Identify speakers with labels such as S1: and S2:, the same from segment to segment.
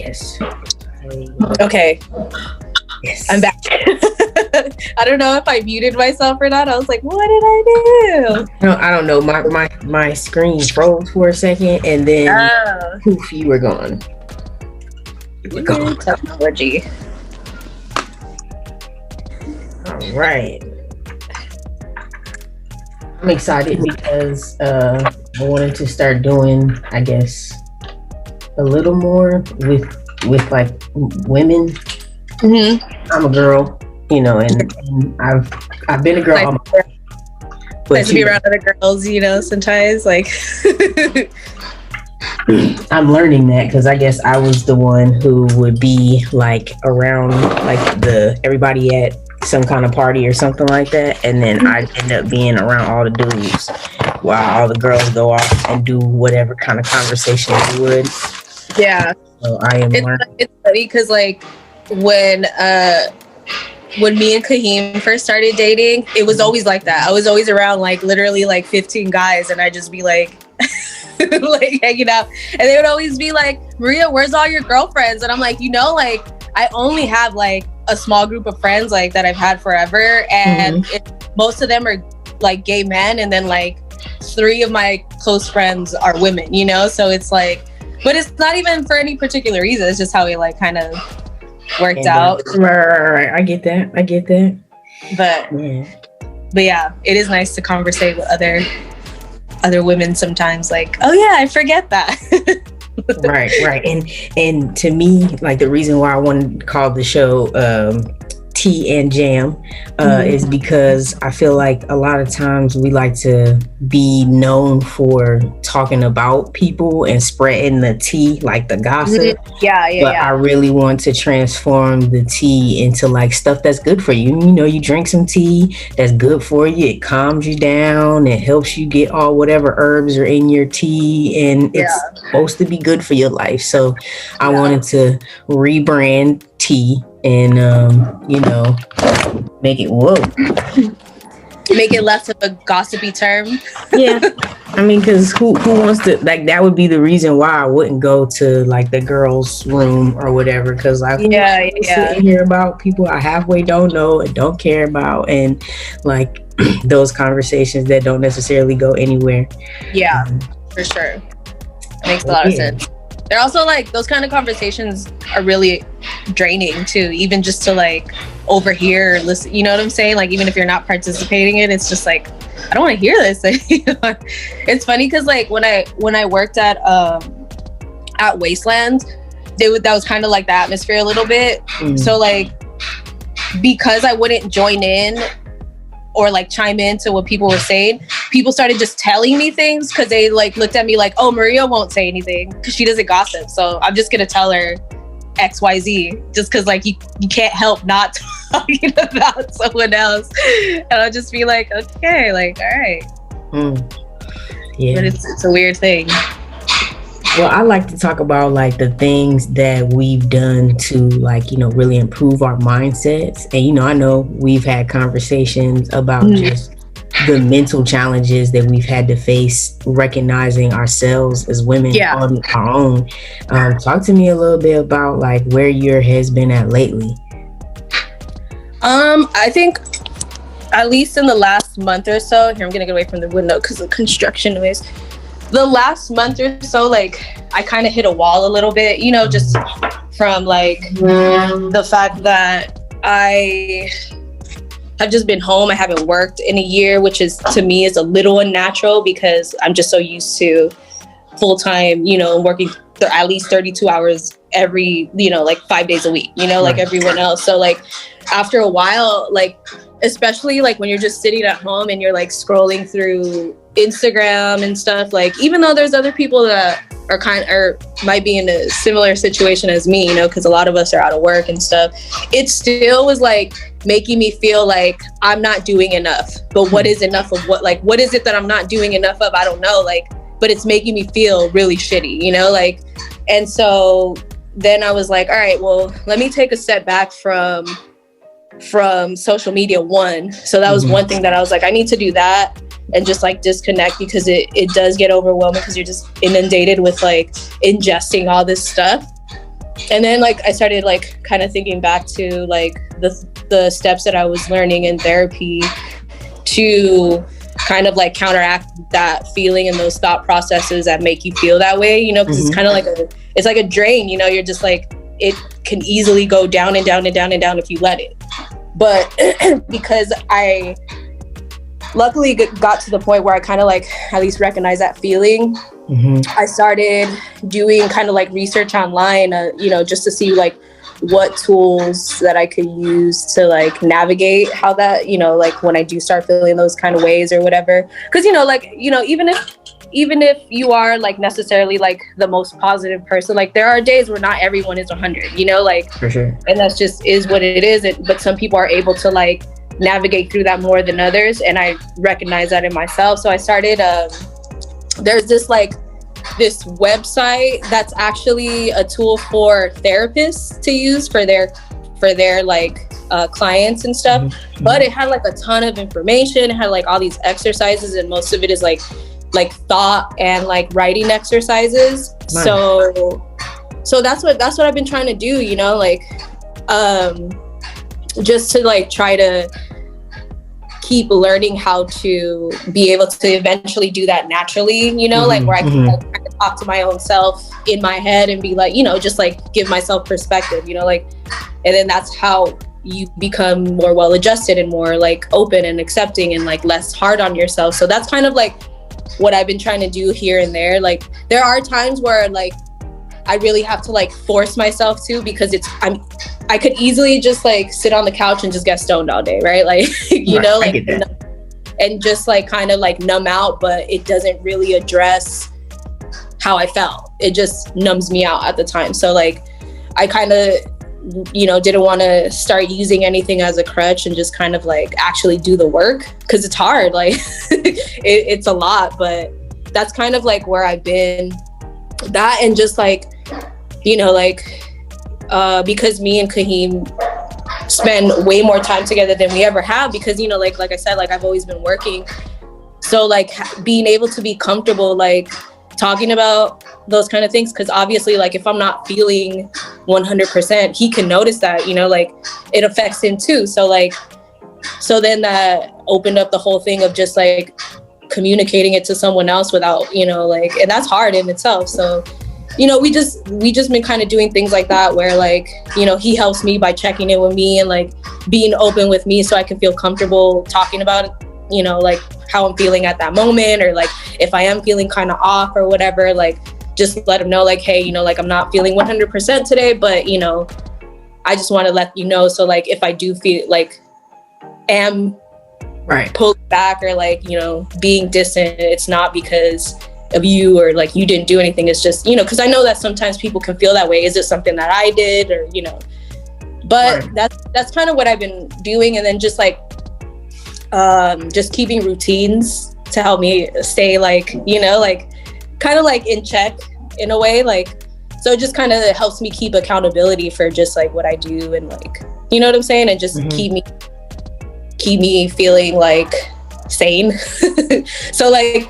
S1: Yes.
S2: Okay.
S1: Yes.
S2: I'm back. I don't know if I muted myself or not. I was like, what did I do?
S1: No, I don't know. My screen froze for a second, and then poof, you were gone.
S2: Technology.
S1: All right. I'm excited because I wanted to start doing, I guess, a little more with like women.
S2: Mm-hmm.
S1: I'm a girl, and I've been a girl.
S2: Nice to be around other girls, sometimes like.
S1: I'm learning that because I guess I was the one who would be like around like everybody at some kind of party or something like that, and then I'd end up being around all the dudes while all the girls go off and do whatever kind of conversation they would.
S2: Yeah.
S1: So I am learning.
S2: It's funny because like when me and Kahim first started dating, it was always like that. I was always around like literally like 15 guys, and I'd just be like like hanging out, and they would always be like, Maria, where's all your girlfriends? And I'm like, like I only have like a small group of friends like that I've had forever, and most of them are like gay men, and then like 3 of my close friends are women, so it's like, but it's not even for any particular reason, it's just how it like kind of worked out.
S1: Right. I get that.
S2: But yeah, it is nice to conversate with other women sometimes, like, oh yeah, I forget that.
S1: right. And to me, like the reason why I wanted to call the show Tea and Jam is because I feel like a lot of times we like to be known for talking about people and spreading the tea, like the gossip.
S2: Yeah.
S1: But I really want to transform the tea into like stuff that's good for you. You drink some tea that's good for you. It calms you down. It helps you get all whatever herbs are in your tea, and it's supposed to be good for your life. So I wanted to rebrand tea and make
S2: it less of a gossipy term.
S1: Yeah, I mean, because who wants to, like, that would be the reason why I wouldn't go to like the girls' room or whatever, because I sit and hear about people I halfway don't know and don't care about, and like those conversations that don't necessarily go anywhere.
S2: Yeah, for sure. Makes a lot of sense. They're also like, those kind of conversations are really draining too, even just to like overhear or listen, you know what I'm saying? Like, even if you're not participating in it, it's just like, I don't want to hear this. It's funny because like when I worked at Wasteland, that was kind of like the atmosphere a little bit. So like, because I wouldn't join in or like chime into what people were saying, people started just telling me things because they like looked at me like, oh, Maria won't say anything because she doesn't gossip, so I'm just gonna tell her XYZ just because like you can't help not talking about someone else. And I'll just be like, okay, like, all right.
S1: Yeah,
S2: but it's a weird thing.
S1: Well, I like to talk about like the things that we've done to like, really improve our mindsets. And, I know we've had conversations about just the mental challenges that we've had to face recognizing ourselves as women on our own. Talk to me a little bit about like where your head's been at lately.
S2: I think at least in the last month or so, here, I'm going to get away from the window because of construction noise. The last month or so, like, I kind of hit a wall a little bit, just from like the fact that I have just been home. I haven't worked in a year, which is, to me, is a little unnatural because I'm just so used to full-time, working at least 32 hours every, like 5 days a week, like everyone else. So like after a while, like, especially like when you're just sitting at home and you're like scrolling through Instagram and stuff, like, even though there's other people that might be in a similar situation as me, because a lot of us are out of work and stuff, it still was like making me feel like I'm not doing enough. But what is enough of what? Like, what is it that I'm not doing enough of? I don't know. Like, but it's making me feel really shitty, like, and so then I was like, all right, well, let me take a step back from social media one. So that was one thing that I was like, I need to do that and just like disconnect, because it does get overwhelming because you're just inundated with like ingesting all this stuff. And then like I started like kind of thinking back to like the steps that I was learning in therapy to kind of like counteract that feeling and those thought processes that make you feel that way, you know, because it's kind of like it's like a drain, you know, you're just like, it can easily go down and down and down and down if you let it. But because I luckily got to the point where I kind of like at least recognize that feeling, I started doing kind of like research online, you know, just to see like what tools that I could use to like navigate how that, you know, like when I do start feeling those kind of ways or whatever. Because, you know, like, you know, even if you are like necessarily like the most positive person, like there are days where not everyone is 100, you know, like,
S1: for sure.
S2: And that's just is what it is. But some people are able to like navigate through that more than others. And I recognize that in myself. So I started, there's this website that's actually a tool for therapists to use for their like clients and stuff. But it had like a ton of information. It had like all these exercises, and most of it is like thought and like writing exercises. Nice. So that's what I've been trying to do, you know, like just to like try to keep learning how to be able to eventually do that naturally, you know, like where I can like, kind of talk to my own self in my head and be like, you know, just like give myself perspective, you know, like, and then that's how you become more well-adjusted and more like open and accepting and like less hard on yourself. So that's kind of like what I've been trying to do here and there. Like there are times where like I really have to like force myself to, because I could easily just like sit on the couch and just get stoned all day, right? Like, you know, like, and just like kind of like numb out, but it doesn't really address how I felt. It just numbs me out at the time. So like, I kind of, you know, didn't want to start using anything as a crutch and just kind of like actually do the work, because it's hard. Like it's a lot, but that's kind of like where I've been. That and just like, you know, like because me and Kahim spend way more time together than we ever have, because, you know, like I said, like I've always been working. So like being able to be comfortable like talking about those kind of things, because obviously like if I'm not feeling 100%, he can notice that, you know, like it affects him too. So then that opened up the whole thing of just like communicating it to someone else without, you know, like, and that's hard in itself. So, you know, we just been kind of doing things like that where like, you know, he helps me by checking in with me and like being open with me so I can feel comfortable talking about it, you know, like how I'm feeling at that moment, or like if I am feeling kind of off or whatever, like just let him know like, hey, you know, like I'm not feeling 100% today, but, you know, I just want to let you know. So like if I do feel like am pulled back or like, you know, being distant, it's not because of you or like you didn't do anything. It's just, you know, because I know that sometimes people can feel that way. Is it something that I did, or, you know, but that's kind of what I've been doing. And then just like just keeping routines to help me stay like, you know, like kind of like in check in a way, like, so it just kind of helps me keep accountability for just like what I do, and like, you know what I'm saying, and just keep me feeling like sane. so like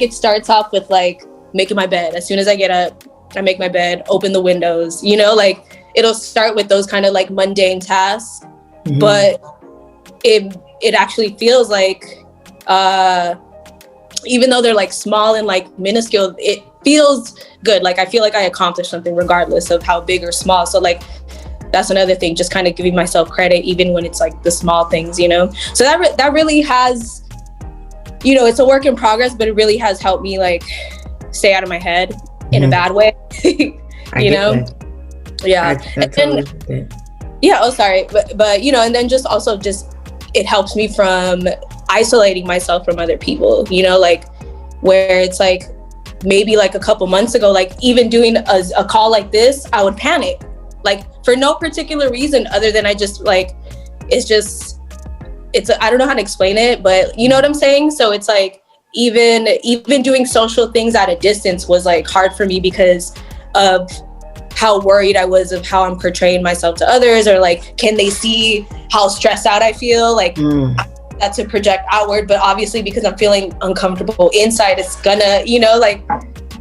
S2: it starts off with like making my bed. As soon as I get up, I make my bed, open the windows, you know, like it'll start with those kind of like mundane tasks, but it actually feels like even though they're like small and like minuscule, it feels good. Like I feel like I accomplished something regardless of how big or small. So like that's another thing, just kind of giving myself credit even when it's like the small things, you know. So that really has, you know, it's a work in progress, but it really has helped me like stay out of my head in a bad way. You know? That. Yeah. But you know, and then just also just it helps me from isolating myself from other people, you know, like where it's like maybe like a couple months ago, like even doing a call like this, I would panic, like for no particular reason other than I just like, I don't know how to explain it, but you know what I'm saying? So it's like, even doing social things at a distance was like hard for me because of how worried I was of how I'm portraying myself to others, or like, can they see how stressed out I feel? Like that's to project outward, but obviously because I'm feeling uncomfortable inside, it's gonna, you know, like,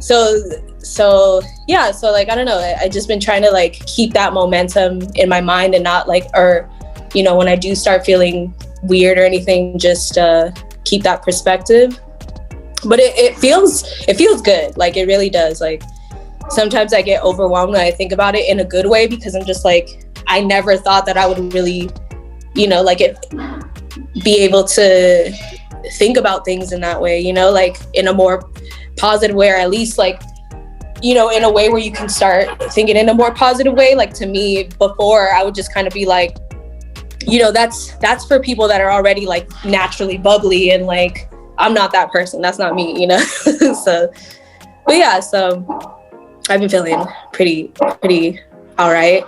S2: so so yeah, so like, I don't know, I just been trying to like keep that momentum in my mind and not like, or, you know, when I do start feeling weird or anything, just keep that perspective. But it feels good. Like, it really does. Like, sometimes I get overwhelmed when I think about it in a good way, because I'm just like, I never thought that I would really, you know, like be able to think about things in that way, you know, like in a more positive way, or at least like, you know, in a way where you can start thinking in a more positive way. Like, to me, before, I would just kind of be like, you know, that's for people that are already like naturally bubbly, and like, I'm not that person. That's not me, you know? So, but yeah, so I've been feeling pretty all right.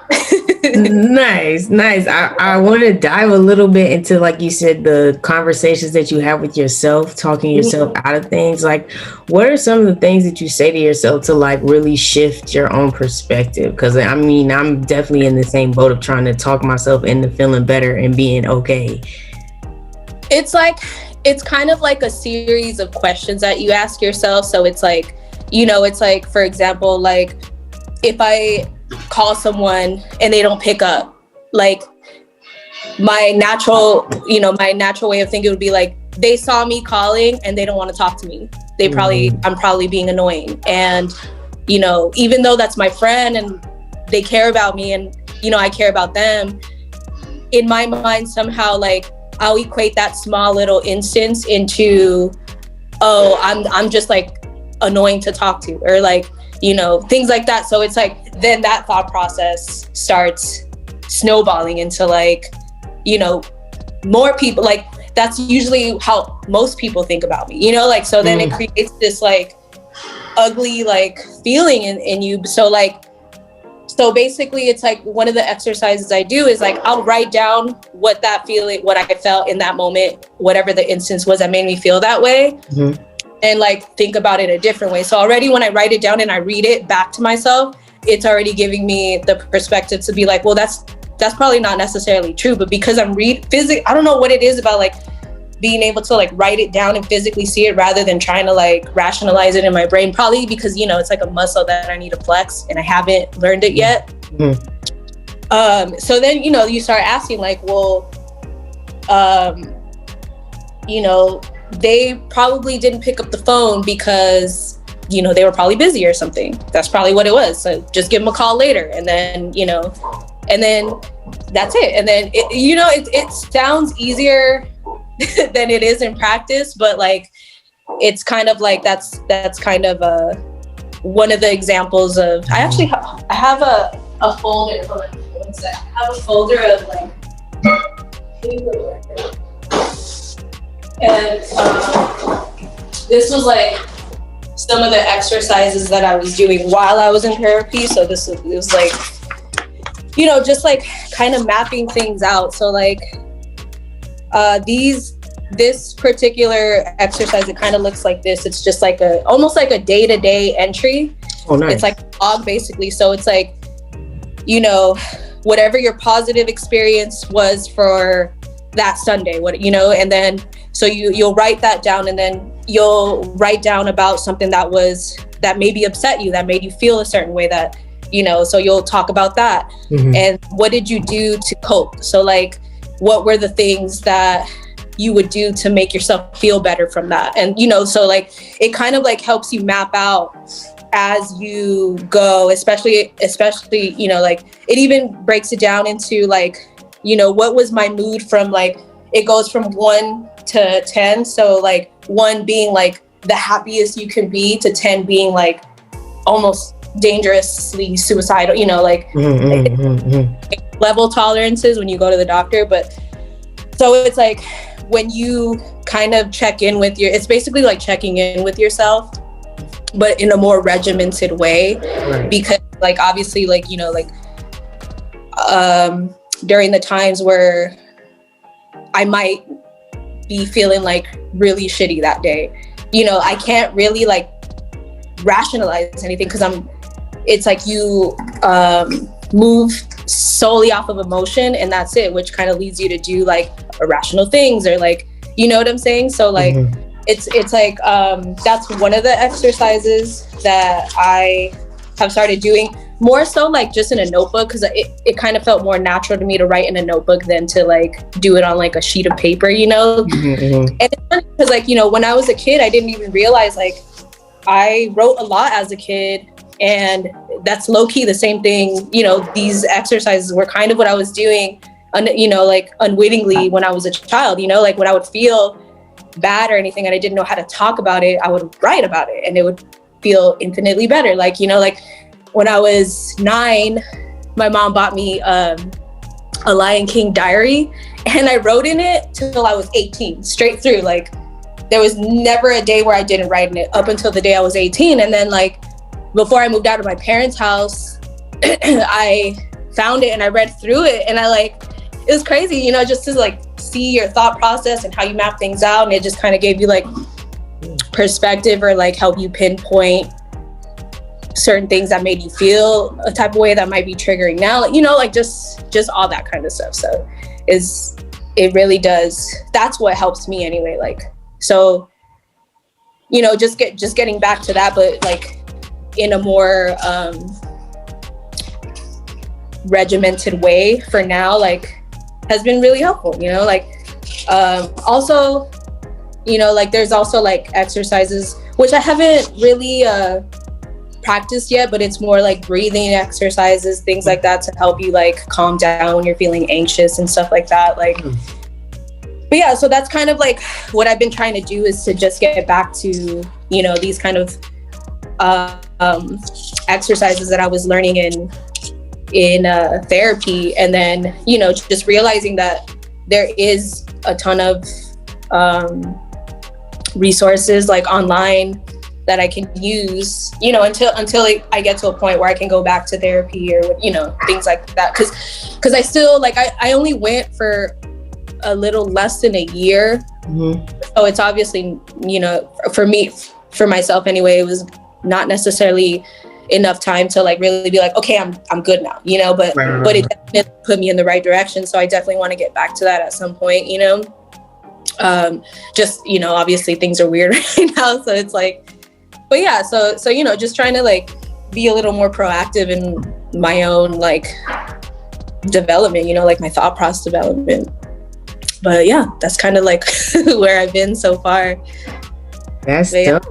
S1: Nice. I want to dive a little bit into, like you said, the conversations that you have with yourself, talking yourself out of things. Like, what are some of the things that you say to yourself to like really shift your own perspective? Because I mean, I'm definitely in the same boat of trying to talk myself into feeling better and being okay.
S2: It's like, it's kind of like a series of questions that you ask yourself. So it's like, you know, it's like, for example, like if I call someone and they don't pick up, like my natural way of thinking would be like, they saw me calling and they don't want to talk to me. I'm probably being annoying. And, you know, even though that's my friend and they care about me and, you know, I care about them, in my mind, somehow, like, I'll equate that small little instance into, oh, I'm just like annoying to talk to, or like, you know, things like that. So it's like, then that thought process starts snowballing into like, you know, more people, like that's usually how most people think about me, you know, like, so then it creates this like ugly like feeling in you. So basically it's like, one of the exercises I do is like, I'll write down what I felt in that moment, whatever the instance was that made me feel that way. And like think about it a different way. So already when I write it down and I read it back to myself, it's already giving me the perspective to be like, well, that's probably not necessarily true. But because I'm I don't know what it is about like being able to like write it down and physically see it rather than trying to like rationalize it in my brain. Probably because, you know, it's like a muscle that I need to flex and I haven't learned it yet. So then, you know, you start asking like, well, you know, they probably didn't pick up the phone because, you know, they were probably busy or something. That's probably what it was. So just give them a call later. And then, you know, and then that's it. And then, it sounds easier than it is in practice, but like, it's kind of like, that's kind of one of the examples of, I actually have a folder. Hold on, one sec. I have a folder of like, and this was like some of the exercises that I was doing while I was in therapy. So it was like, you know, just like kind of mapping things out. So like this particular exercise, it kind of looks like this. It's just like almost like a day-to-day entry.
S1: Oh, nice.
S2: It's like a log basically. So it's like, you know, whatever your positive experience was for that Sunday, you know, and then so you'll write that down, and then you'll write down about something that maybe upset you, that made you feel a certain way, that, you know, so you'll talk about that. And what did you do to cope? So like, what were the things that you would do to make yourself feel better from that? And, you know, so like, it kind of like helps you map out as you go, especially, you know, like it even breaks it down into like, you know, what was my mood from like, it goes from 1 to 10. So like 1 being like the happiest you can be, to 10 being like almost dangerously suicidal, you know, like level tolerances when you go to the doctor. But so it's like, when you kind of check in with it's basically like checking in with yourself, but in a more regimented way. Right. Because like, obviously, like, you know, like, during the times where I might be feeling like really shitty that day, you know, I can't really like rationalize anything, because it's like you move solely off of emotion, and that's it, which kind of leads you to do like irrational things, or like, you know what I'm saying? So like, it's like that's one of the exercises that I have started doing, more so like just in a notebook, because it kind of felt more natural to me to write in a notebook than to like do it on like a sheet of paper, you know. And it's funny because like, you know, when I was a kid, I didn't even realize like I wrote a lot as a kid, and that's low-key the same thing, you know. These exercises were kind of what I was doing, you know, like unwittingly when I was a child, you know, like when I would feel bad or anything and I didn't know how to talk about it, I would write about it and it would feel infinitely better. Like, you know, like when I was 9, my mom bought me a Lion King diary, and I wrote in it till I was 18, straight through. Like there was never a day where I didn't write in it up until the day I was 18. And then like before I moved out of my parents' house, I found it and I read through it, and it was crazy, you know, just to like see your thought process and how you map things out. And it just kind of gave you like perspective, or like help you pinpoint certain things that made you feel a type of way that might be triggering now, you know, like just all that kind of stuff. So it really does. That's what helps me anyway. Like, so, you know, just getting back to that, but like in a more regimented way for now, like has been really helpful, you know. Like also, you know, like there's also like exercises which I haven't really practiced yet, but it's more like breathing exercises, things like that, to help you like calm down when you're feeling anxious and stuff like that. Like but yeah, so that's kind of like what I've been trying to do, is to just get back to, you know, these kind of exercises that I was learning in therapy. And then, you know, just realizing that there is a ton of resources like online that I can use, you know, until I get to a point where I can go back to therapy, or, you know, things like that. Cause I still like, I only went for a little less than a year. So it's obviously, you know, for me, for myself anyway, it was not necessarily enough time to like really be like, okay, I'm good now, you know, but it definitely put me in the right direction. So I definitely want to get back to that at some point, you know. Just, you know, obviously things are weird right now, so it's like, but yeah, so you know, just trying to like be a little more proactive in my own like development, you know, like my thought process development. But yeah, that's kind of like where I've been so far.
S1: That's dope.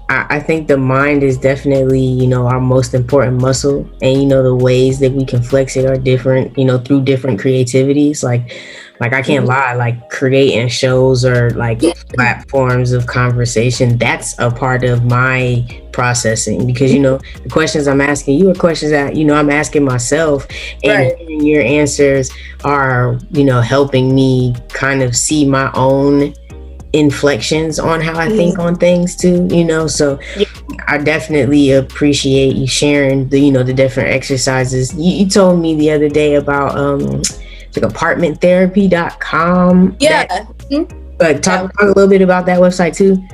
S1: I think the mind is definitely, you know, our most important muscle, and, you know, the ways that we can flex it are different, you know, through different creativities. Like I can't lie, like creating shows or like platforms of conversation, that's a part of my processing, because, you know, the questions I'm asking you are questions that, you know, I'm asking myself, and hearing your answers are, you know, helping me kind of see my own inflections on how I think on things too, you know. So I definitely appreciate you sharing the, you know, the different exercises. You told me the other day about like apartmenttherapy.com. But talk a little bit about that website too.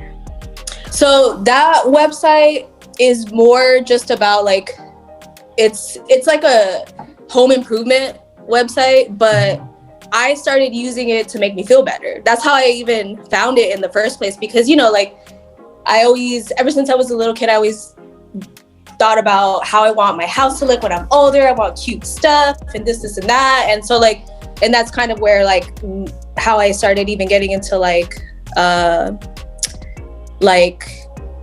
S2: So that website is more just about like, it's like a home improvement website, but I started using it to make me feel better. That's how I even found it in the first place, because, you know, like I always, ever since I was a little kid, I always thought about how I want my house to look when I'm older. I want cute stuff and this and that. And so like, and that's kind of where like how I started even getting into like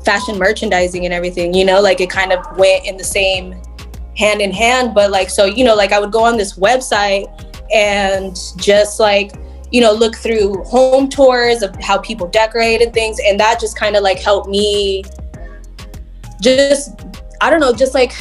S2: fashion merchandising and everything, you know, like it kind of went in the same hand in hand. But like, so, you know, like I would go on this website and just like, you know, look through home tours of how people decorate and things. And that just kind of like helped me just, I don't know, just like,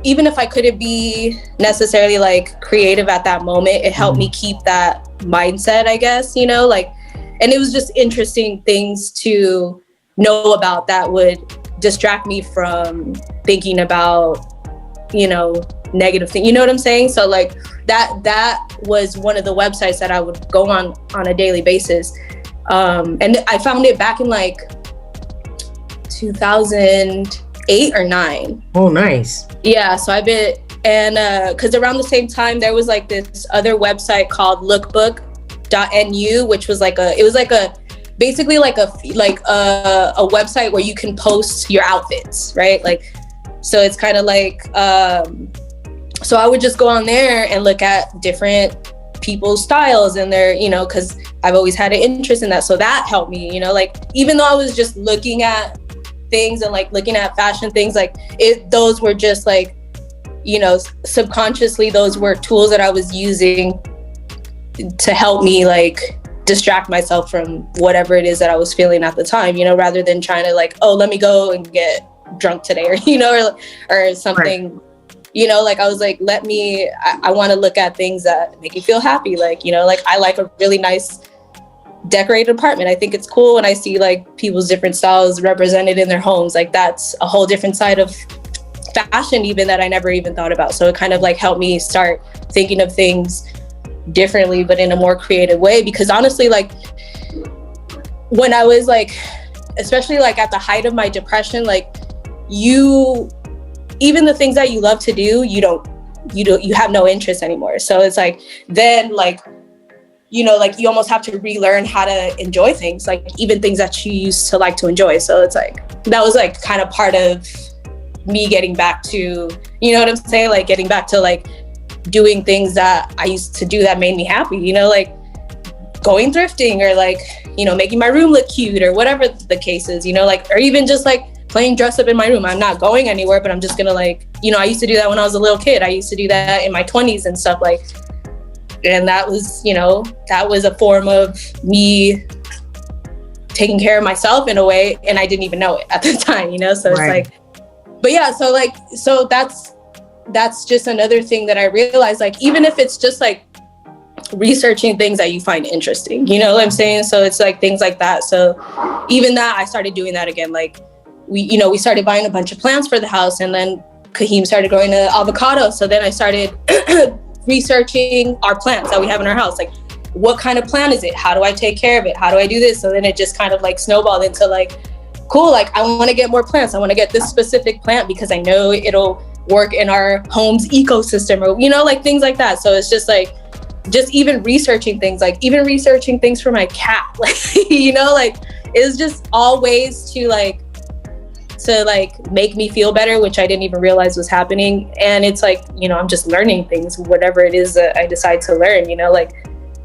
S2: even if I couldn't be necessarily like creative at that moment, it helped me keep that mindset, I guess, you know, like, and it was just interesting things to know about that would distract me from thinking about, you know, negative thing, you know what I'm saying? So like that was one of the websites that I would go on a daily basis. And I found it back in like 2008 or 9.
S1: Oh, nice.
S2: Yeah, so I've been, and because around the same time there was like this other website called lookbook.nu, which was like it was like a basically like a website where you can post your outfits, right? Like, so it's kind of like, so I would just go on there and look at different people's styles and their, you know, because I've always had an interest in that. So that helped me, you know, like, even though I was just looking at things and like looking at fashion things, like those were just like, you know, subconsciously, those were tools that I was using to help me like distract myself from whatever it is that I was feeling at the time, you know, rather than trying to like, oh, let me go and get drunk today, or, you know, or something. Right. You know, like I was like, I want to look at things that make me feel happy. Like, you know, like I like a really nice decorated apartment. I think it's cool when I see like people's different styles represented in their homes. Like that's a whole different side of fashion even that I never even thought about. So it kind of like helped me start thinking of things differently, but in a more creative way. Because honestly, like when I was like, especially like at the height of my depression, like even the things that you love to do, you have no interest anymore. So it's like, then like, you know, like you almost have to relearn how to enjoy things, like even things that you used to like to enjoy. So it's like, that was like kind of part of me getting back to, you know what I'm saying? Like getting back to like doing things that I used to do that made me happy, you know, like going thrifting or like, you know, making my room look cute or whatever the case is, you know, like, or even just like playing dress up in my room. I'm not going anywhere, but I'm just gonna like, you know, I used to do that when I was a little kid. I used to do that in my 20s and stuff, like, and that was, you know, that was a form of me taking care of myself in a way, and I didn't even know it at the time, you know? So it's right. Like, but yeah, so like, so that's just another thing that I realized, like, even if it's just like researching things that you find interesting, you know what I'm saying? So it's like things like that. So even that, I started doing that again. Like we started buying a bunch of plants for the house, and then Kahim started growing an avocado. So then I started researching our plants that we have in our house. Like, what kind of plant is it? How do I take care of it? How do I do this? So then it just kind of like snowballed into like, cool, like I want to get more plants. I want to get this specific plant because I know it'll work in our home's ecosystem, or, you know, like things like that. So it's just like, just even researching things, like even researching things for my cat, like, you know, like it's just all ways to make me feel better, which I didn't even realize was happening. And it's like, you know, I'm just learning things, whatever it is that I decide to learn, you know, like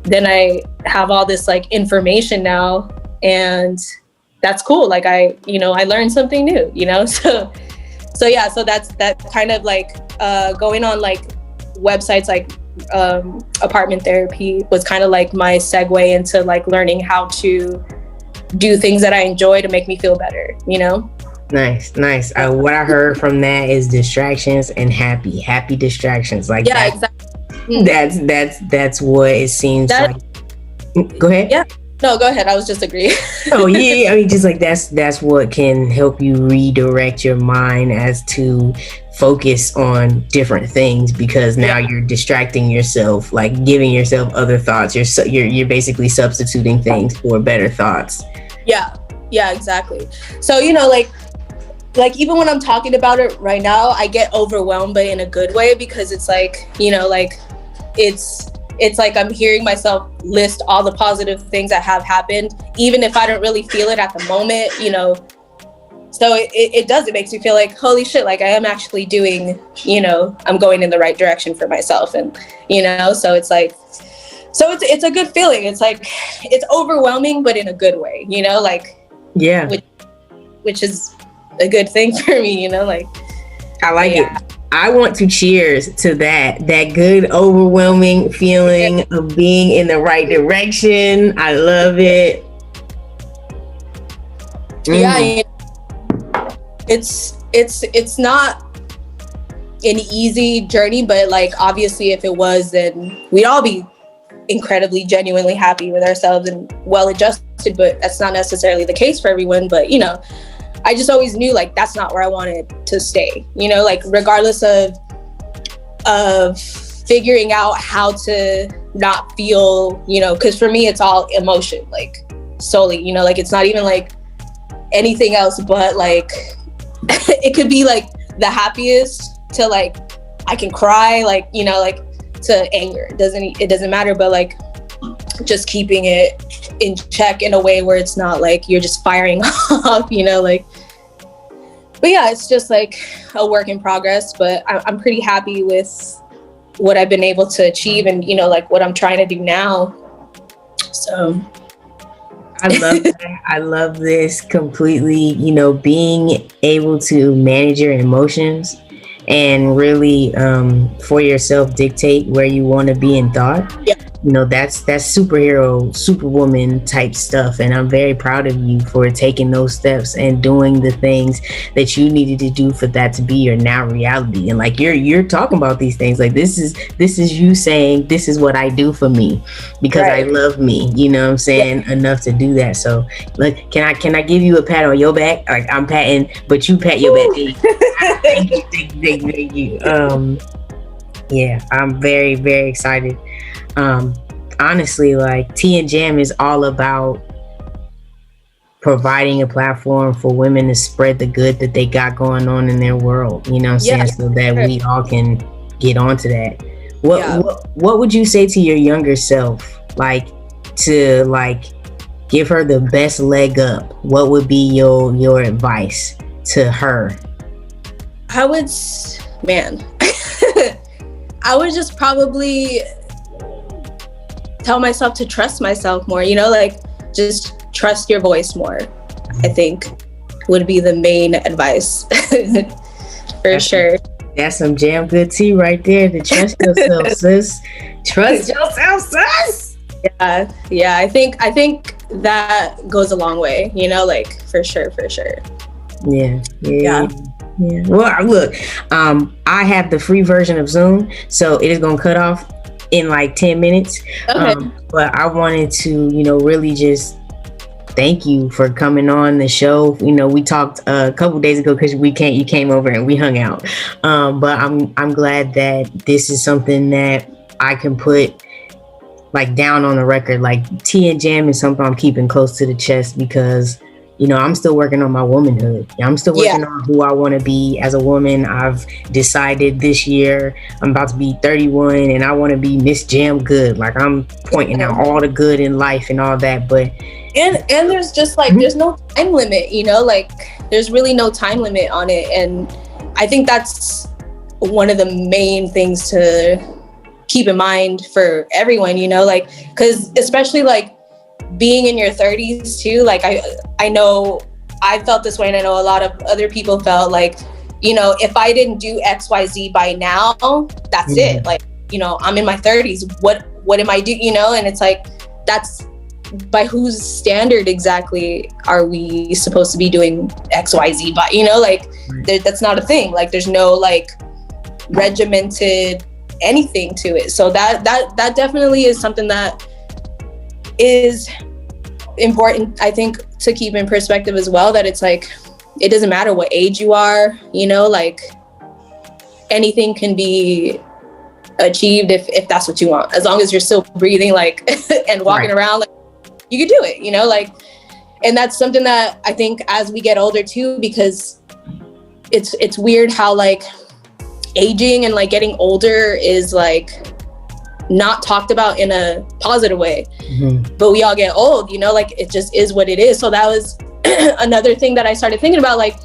S2: then I have all this like information now, and that's cool. Like I learned something new, you know? So yeah, so that kind of like going on like websites like apartment therapy was kind of like my segue into like learning how to do things that I enjoy to make me feel better, you know?
S1: Nice. What I heard from that is distractions and happy distractions. Like,
S2: yeah, exactly.
S1: That's what it seems like. Go ahead.
S2: Yeah. No, go ahead. I was just agreeing.
S1: Oh yeah, I mean, just like that's what can help you redirect your mind as to focus on different things, because now you're distracting yourself, like giving yourself other thoughts. You're basically substituting things for better thoughts. Yeah, exactly. So, you know, like even when I'm talking about it right now, I get overwhelmed, but in a good way, because it's like, you know, like it's like I'm hearing myself list all the positive things that have happened, even if I don't really feel it at the moment, you know. So it makes me feel like, holy shit, like I am actually doing, you know, I'm going in the right direction for myself. And, you know, so it's like, so it's a good feeling. It's like, it's overwhelming, but in a good way, you know, like, yeah, which is a good thing for me, you know, like, I like it. I want to cheers to that good overwhelming feeling of being in the right direction. I love it.
S2: Yeah, it's not an easy journey, but like obviously if it was, then we'd all be incredibly genuinely happy with ourselves and well adjusted, but that's not necessarily the case for everyone. But, you know, I just always knew like that's not where I wanted to stay, you know, like regardless of figuring out how to not feel, you know, because for me it's all emotion, like solely, you know, like it's not even like anything else, but like it could be like the happiest to like I can cry, like, you know, like to anger. It doesn't matter, but like just keeping it in check in a way where it's not like you're just firing off, you know, like, but yeah, it's just like a work in progress, but I'm pretty happy with what I've been able to achieve and, you know, like what I'm trying to do now. So
S1: I love that. I love this completely, you know, being able to manage your emotions and really for yourself dictate where you want to be in thought.
S2: yeah.
S1: You know, that's superhero, superwoman type stuff. And I'm very proud of you for taking those steps and doing the things that you needed to do for that to be your now reality. And like you're talking about these things, like this is you saying, this is what I do for me because I love me, you know what I'm saying, enough to do that. So like, can I give you a pat on your back? Like I'm patting, but you pat your back. Thank you. Yeah, I'm very, very excited. Honestly, like Tea and Jam is all about providing a platform for women to spread the good that they got going on in their world, you know what I'm saying, so that we all can get onto that. What would you say to your younger self, like to like give her the best leg up? What would be your advice to her?
S2: I would I would just probably tell myself to trust myself more, you know, like just trust your voice more, I think would be the main advice. Sure.
S1: That's some Jam Good tea right there, to trust yourself, sis. Trust yourself, sis.
S2: Yeah, I think that goes a long way, you know, like for sure. Yeah.
S1: Well, look, I have the free version of Zoom, so it is gonna cut off in like 10 minutes.
S2: Okay.
S1: But I wanted to, you know, really just thank you for coming on the show. You know, we talked a couple days ago because you came over and we hung out. But I'm glad that this is something that I can put like down on the record. Like Tea and Jam is something I'm keeping close to the chest because, you know, I'm still working on my womanhood. I'm still working on who I want to be as a woman. I've decided this year I'm about to be 31 and I want to be Miss Jam Good. Like I'm pointing out all the good in life and all that. But
S2: and there's just like there's no time limit, you know, like there's really no time limit on it. And I think that's one of the main things to keep in mind for everyone, you know, like because especially like being in your 30s too, like I know I felt this way and I know a lot of other people felt like, you know, if I didn't do XYZ by now, that's it. Like, you know, I'm in my 30s. What am I doing? You know, and it's like, that's by whose standard exactly are we supposed to be doing XYZ by, you know, like that's not a thing. Like there's no like regimented anything to it. So that definitely is something that is important, I think, to keep in perspective as well, that it's like it doesn't matter what age you are, you know, like anything can be achieved if that's what you want, as long as you're still breathing, like and walking around, like you can do it, you know, like. And that's something that I think as we get older too, because it's weird how like aging and like getting older is like not talked about in a positive way, but we all get old, you know, like it just is what it is. So that was another thing that I started thinking about, like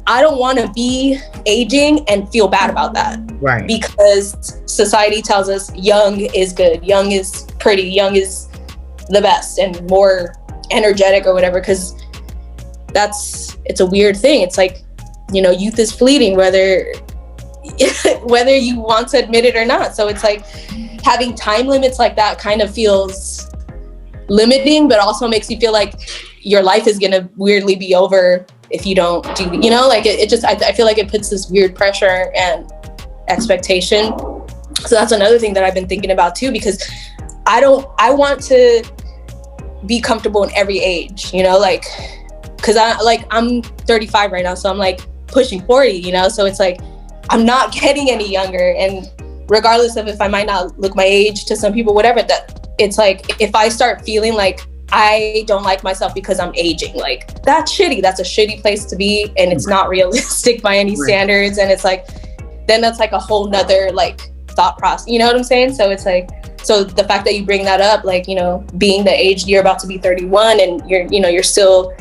S2: I don't want to be aging and feel bad about that, right? Because society tells us young is good, young is pretty, young is the best and more energetic or whatever, because it's a weird thing. It's like, you know, youth is fleeting, whether you want to admit it or not. So it's like having time limits like that kind of feels limiting, but also makes you feel like your life is going to weirdly be over if you don't do, you know, like it just, I feel like it puts this weird pressure and expectation. So that's another thing that I've been thinking about too, because I want to be comfortable in every age, you know, like, cause I'm 35 right now. So I'm like pushing 40, you know? So it's like, I'm not getting any younger. And regardless of if I might not look my age to some people, whatever, that it's like, if I start feeling like I don't like myself because I'm aging, like that's shitty. That's a shitty place to be. And it's not realistic by any standards. And it's like, then that's like a whole nother like thought process, you know what I'm saying? So it's like, so the fact that you bring that up, like, you know, being the age you're about to be 31 and you're still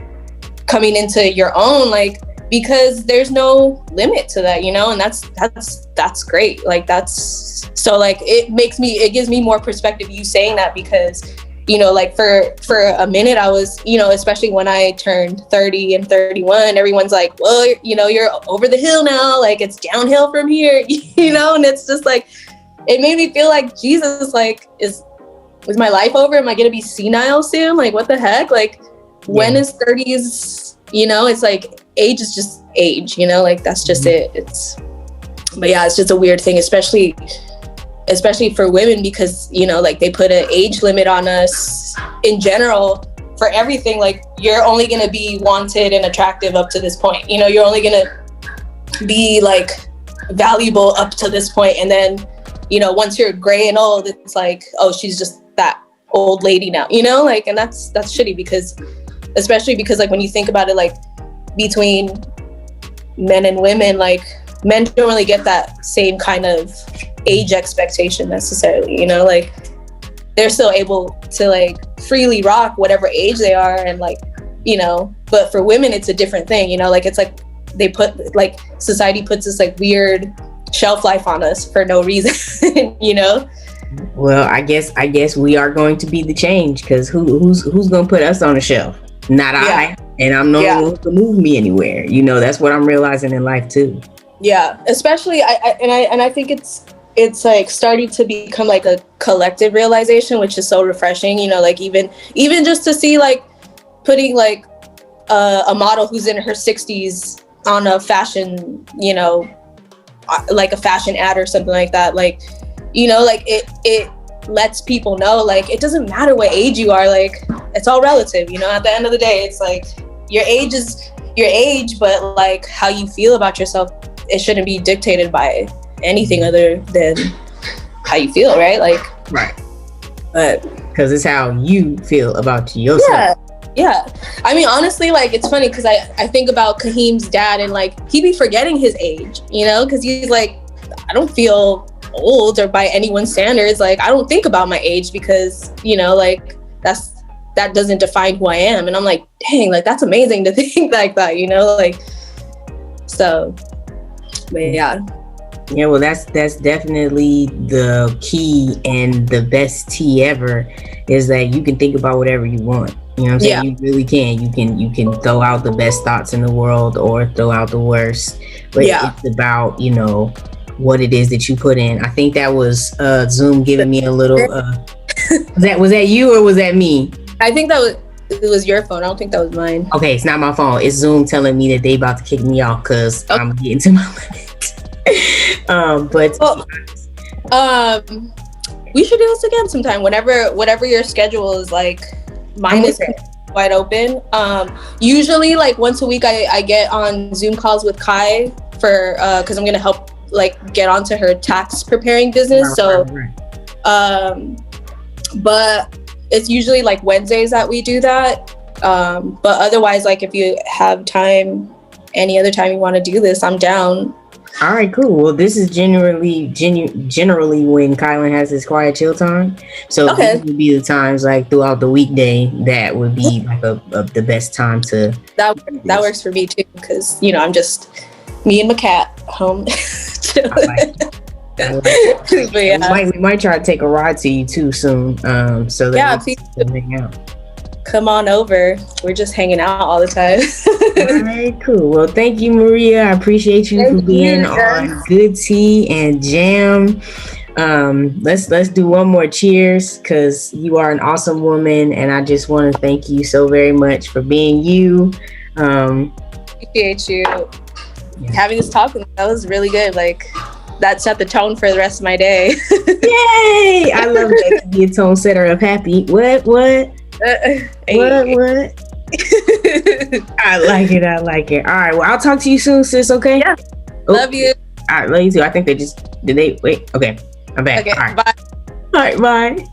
S2: coming into your own, like, because there's no limit to that, you know, and that's great. Like, that's so, like, it gives me more perspective, you saying that, because, you know, like, for a minute I was, you know, especially when I turned 30 and 31, everyone's like, well, you know, you're over the hill now, like, it's downhill from here, you know, and it's just like, it made me feel like, Jesus, like, is my life over? Am I gonna be senile soon? Like, what the heck? Like, when is 30s, you know, it's like, age is just age, you know, like, that's just it. But yeah, it's just a weird thing, especially for women, because, you know, like, they put an age limit on us in general for everything. Like, you're only going to be wanted and attractive up to this point, you know, you're only going to be, like, valuable up to this point, and then, you know, once you're gray and old, it's like, oh, she's just that old lady now, you know, like, and that's shitty, because especially because, like, when you think about it, like, between men and women, like, men don't really get that same kind of age expectation necessarily, you know, like, they're still able to, like, freely rock whatever age they are, and, like, you know, but for women it's a different thing, you know, like, it's like they put, like, society puts this, like, weird shelf life on us for no reason, you know.
S1: Well, I guess we are going to be the change, because who's going to put us on a shelf? Not I, and I'm not going to move me anywhere, you know. That's what I'm realizing in life too. Yeah,
S2: especially I think it's like starting to become like a collective realization, which is so refreshing, you know, like, even just to see, like, putting, like, a model who's in her 60s on a fashion, you know, like a fashion ad or something like that, like, you know, like, it lets people know, like, it doesn't matter what age you are, like, it's all relative, you know. At the end of the day, it's like, your age is your age, but, like, how you feel about yourself, it shouldn't be dictated by anything other than how you feel, right? Like,
S1: right.
S2: But
S1: because it's how you feel about yourself.
S2: Yeah. I mean, honestly, like, it's funny because I think about Kaheem's dad, and, like, he be forgetting his age, you know, because he's like, I don't feel old, or by anyone's standards, like, I don't think about my age, because, you know, like, that doesn't define who I am. And I'm like, dang, like, that's amazing to think like that, you know, like, so, but yeah.
S1: Yeah, well, that's definitely the key, and the best tea ever is that you can think about whatever you want. You know what I'm saying? You really can. You can throw out the best thoughts in the world, or throw out the worst. But it's about, you know, what it is that you put in. I think that was Zoom giving me a little. Was that you, or was that me?
S2: I think it was your phone. I don't think that was mine.
S1: Okay, it's not my phone. It's Zoom telling me that they about to kick me off because I'm getting to my limit.
S2: We should do this again sometime. Whatever your schedule is like. Mine is wide open. Usually, like, once a week, I get on Zoom calls with Kai for because I'm gonna help, like, get onto her tax preparing business. But it's usually like Wednesdays that we do that. But otherwise, like, if you have time, any other time you want to do this, I'm down.
S1: All right, cool. Well, this is generally when Kylan has his quiet chill time. So these would be the times, like, throughout the weekday, that would be like the best time to.
S2: That works for me too, because, you know, I'm just me and my cat home.
S1: We might try to take a ride to you too soon. So that we can hang out.
S2: Come on over. We're just hanging out all the time.
S1: All right, cool. Well, thank you, Maria. I appreciate you for being on Good Tea and Jam. Let's do one more cheers, because you are an awesome woman, and I just want to thank you so very much for being you.
S2: Appreciate you having this talk. That was really good. Like, that set the tone for the rest of my day.
S1: Yay! I love that to be a tone setter of happy. What? What? I like it. All right. Well, I'll talk to you soon, sis. Okay.
S2: Yeah. Love you.
S1: All right. Love you too. I think did they wait? Okay. I'm back.
S2: Okay.
S1: All right.
S2: Bye.
S1: All right. Bye.